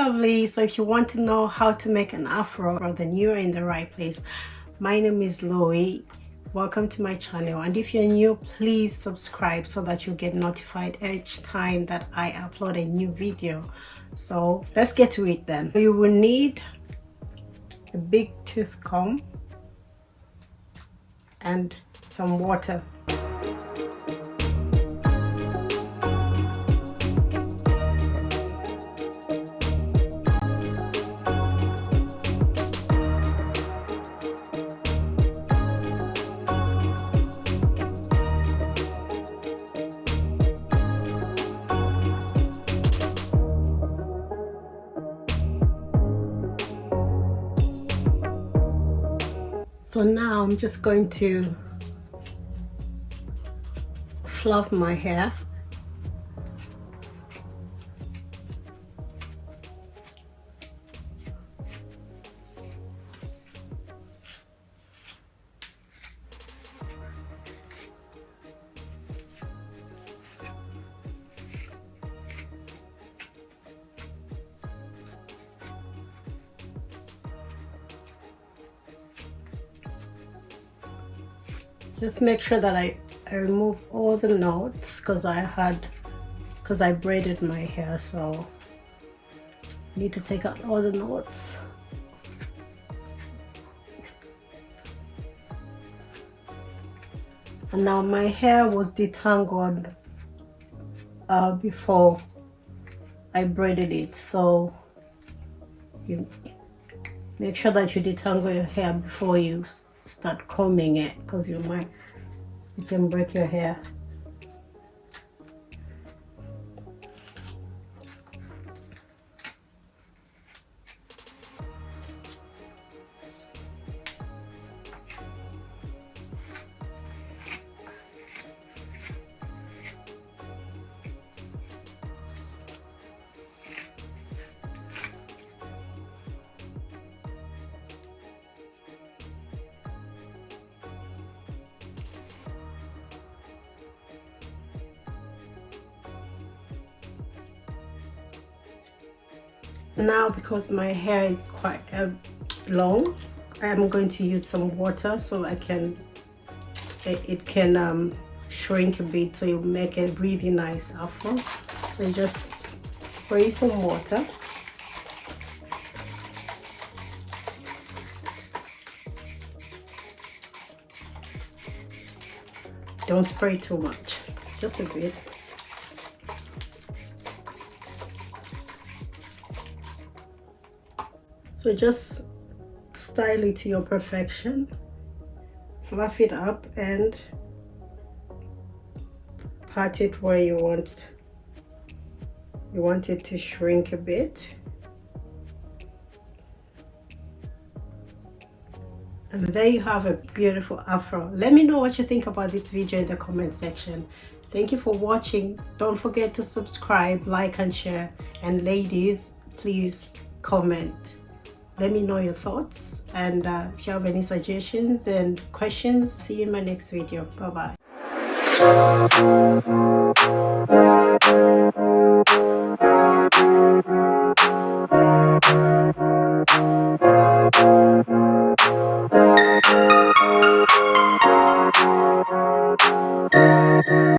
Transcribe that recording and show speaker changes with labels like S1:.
S1: lovely. So if you want to know how to make an afro, then you're in the right place. My name is Louie. Welcome to my channel, and if you're new, please subscribe so that you get notified each time that I upload a new video. So let's get to it then. You will need a big tooth comb and some water. So now I'm just going to fluff my hair. Just make sure that I remove all the knots because I braided my hair, so I need to take out all the knots. And now my hair was detangled before I braided it, so you make sure that you detangle your hair before you start combing it, because you can break your hair. Now, because my hair is quite long, I'm going to use some water so it can shrink a bit, so you make a really nice afro. So you just spray some water. Don't spray too much, just a bit. So just style it to your perfection, fluff it up and part it where you want it to shrink a bit. And there you have a beautiful afro. Let me know what you think about this video in the comment section. Thank you for watching. Don't forget to subscribe, like and share, and ladies, please comment. Let me know your thoughts, and if you have any suggestions and questions, see you in my next video. Bye bye.